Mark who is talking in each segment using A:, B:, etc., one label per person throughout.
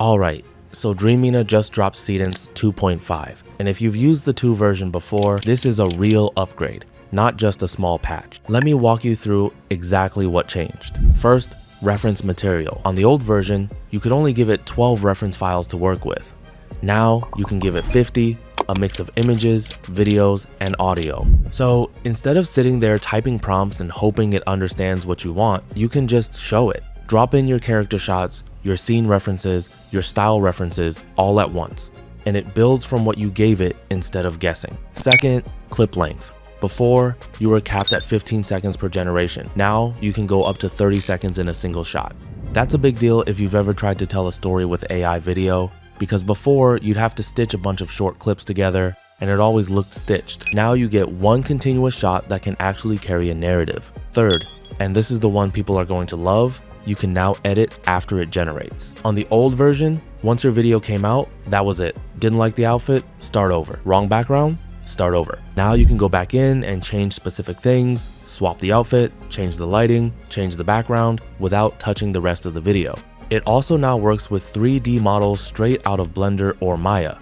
A: Alright, so Dreamina just dropped Seedance 2.5, and if you've used the 2 version before, this is a real upgrade, not just a small patch. Let me walk you through exactly what changed. First, reference material. On the old version, you could only give it 12 reference files to work with. Now, you can give it 50, a mix of images, videos, and audio. So instead of sitting there typing prompts and hoping it understands what you want, you can just show it. Drop in your character shots, your scene references, your style references all at once, and it builds from what you gave it instead of guessing. Second, clip length. Before, you were capped at 15 seconds per generation. Now, you can go up to 30 seconds in a single shot. That's a big deal if you've ever tried to tell a story with AI video, because before, you'd have to stitch a bunch of short clips together, and it always looked stitched. Now you get one continuous shot that can actually carry a narrative. Third, and this is the one people are going to love, you can now edit after it generates. On the old version, once your video came out, that was it. Didn't like the outfit? Start over. Wrong background? Start over. Now you can go back in and change specific things, swap the outfit, change the lighting, change the background without touching the rest of the video. It also now works with 3D models straight out of Blender or Maya,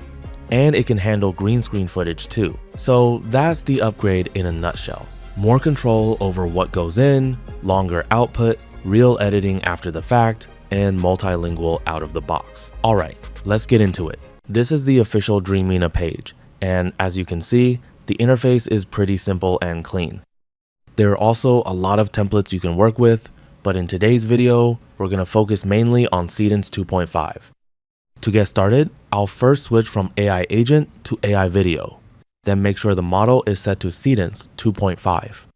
A: and it can handle green screen footage too. So that's the upgrade in a nutshell. More control over what goes in, longer output, real editing after the fact, and multilingual out of the box. Alright, let's get into it. This is the official Dreamina page, and as you can see, the interface is pretty simple and clean. There are also a lot of templates you can work with, but in today's video, we're going to focus mainly on Seedance 2.5. To get started, I'll first switch from AI agent to AI video, then make sure the model is set to Seedance 2.5.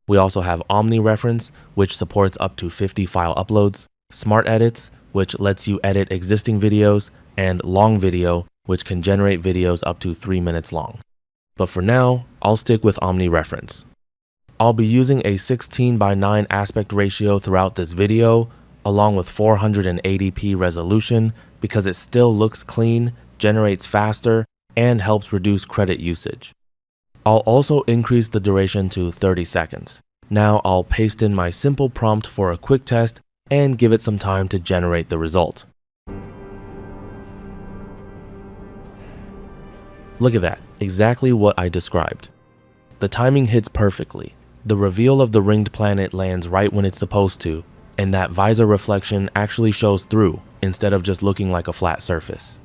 A: We also have Omni Reference, which supports up to 50 file uploads, Smart Edits, which lets you edit existing videos, and Long Video, which can generate videos up to 3 minutes long. But for now, I'll stick with Omni Reference. I'll be using a 16:9 aspect ratio throughout this video, along with 480p resolution because it still looks clean, generates faster, and helps reduce credit usage. I'll also increase the duration to 30 seconds. Now I'll paste in my simple prompt for a quick test and give it some time to generate the result. Look at that, exactly what I described. The timing hits perfectly. The reveal of the ringed planet lands right when it's supposed to, and that visor reflection actually shows through instead of just looking like a flat surface.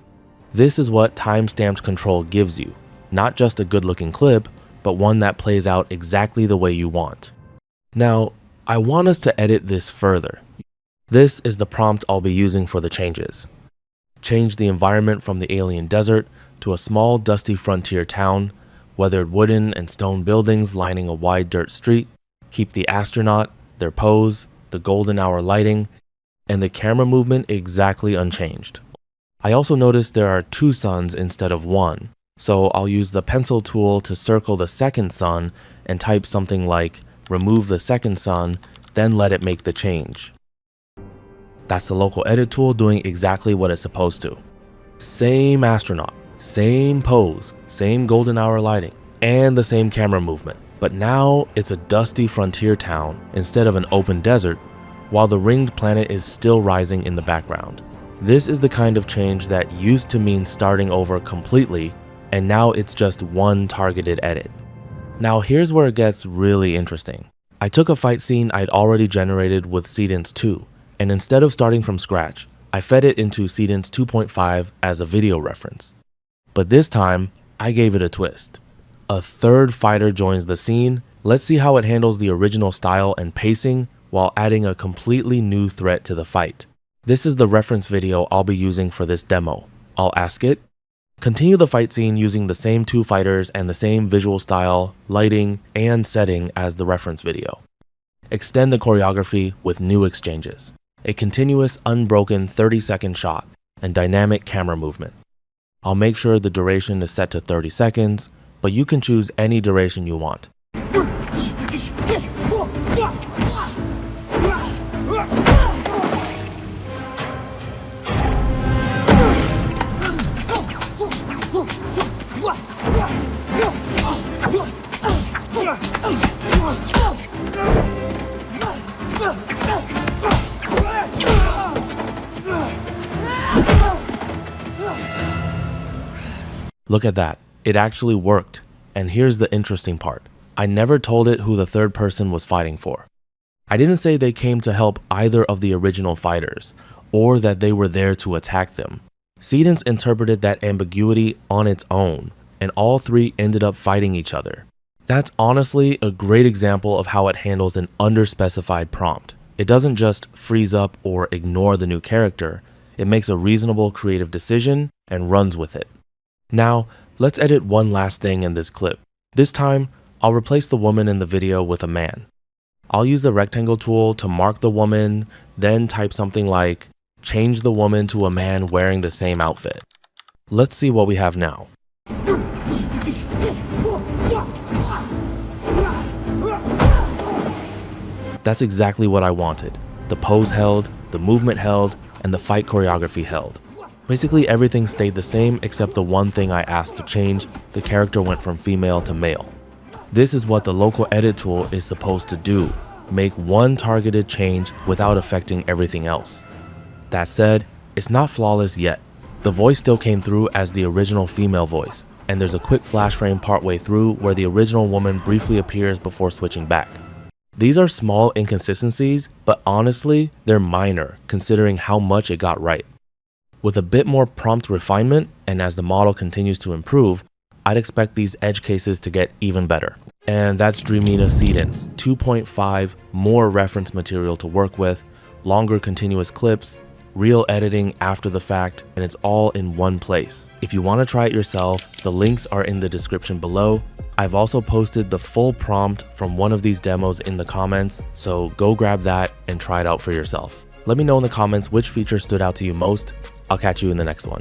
A: This is what time-stamped control gives you. Not just a good-looking clip, but one that plays out exactly the way you want. Now, I want us to edit this further. This is the prompt I'll be using for the changes. Change the environment from the alien desert to a small dusty frontier town, weathered wooden and stone buildings lining a wide dirt street. Keep the astronaut, their pose, the golden hour lighting, and the camera movement exactly unchanged. I also noticed there are 2 suns instead of 1. So I'll use the pencil tool to circle the second sun and type something like remove the second sun, then let it make the change. That's the local edit tool doing exactly what it's supposed to. Same astronaut, same pose, same golden hour lighting, and the same camera movement. But now it's a dusty frontier town instead of an open desert, while the ringed planet is still rising in the background. This is the kind of change that used to mean starting over completely, and now it's just one targeted edit. Now here's where it gets really interesting. I took a fight scene I'd already generated with Seedance 2, and instead of starting from scratch, I fed it into Seedance 2.5 as a video reference. But this time, I gave it a twist. A third fighter joins the scene. Let's see how it handles the original style and pacing while adding a completely new threat to the fight. This is the reference video I'll be using for this demo. I'll ask it, continue the fight scene using the same 2 fighters and the same visual style, lighting, and setting as the reference video. Extend the choreography with new exchanges, a continuous unbroken 30-second shot, and dynamic camera movement. I'll make sure the duration is set to 30 seconds, but you can choose any duration you want. Look at that, it actually worked. And here's the interesting part. I never told it who the third person was fighting for. I didn't say they came to help either of the original fighters, or that they were there to attack them. Seedance interpreted that ambiguity on its own, and all three ended up fighting each other. That's honestly a great example of how it handles an underspecified prompt. It doesn't just freeze up or ignore the new character, it makes a reasonable creative decision and runs with it. Now, let's edit one last thing in this clip. This time, I'll replace the woman in the video with a man. I'll use the rectangle tool to mark the woman, then type something like, change the woman to a man wearing the same outfit. Let's see what we have now. That's exactly what I wanted. The pose held, the movement held, and the fight choreography held. Basically everything stayed the same except the one thing I asked to change, the character went from female to male. This is what the local edit tool is supposed to do, make one targeted change without affecting everything else. That said, it's not flawless yet. The voice still came through as the original female voice, and there's a quick flash frame partway through where the original woman briefly appears before switching back. These are small inconsistencies, but honestly, they're minor considering how much it got right. With a bit more prompt refinement, and as the model continues to improve, I'd expect these edge cases to get even better. And that's Dreamina Seedance 2.5, more reference material to work with, longer continuous clips, real editing after the fact, and it's all in one place. If you want to try it yourself, the links are in the description below. I've also posted the full prompt from one of these demos in the comments, so go grab that and try it out for yourself. Let me know in the comments which feature stood out to you most. I'll catch you in the next one.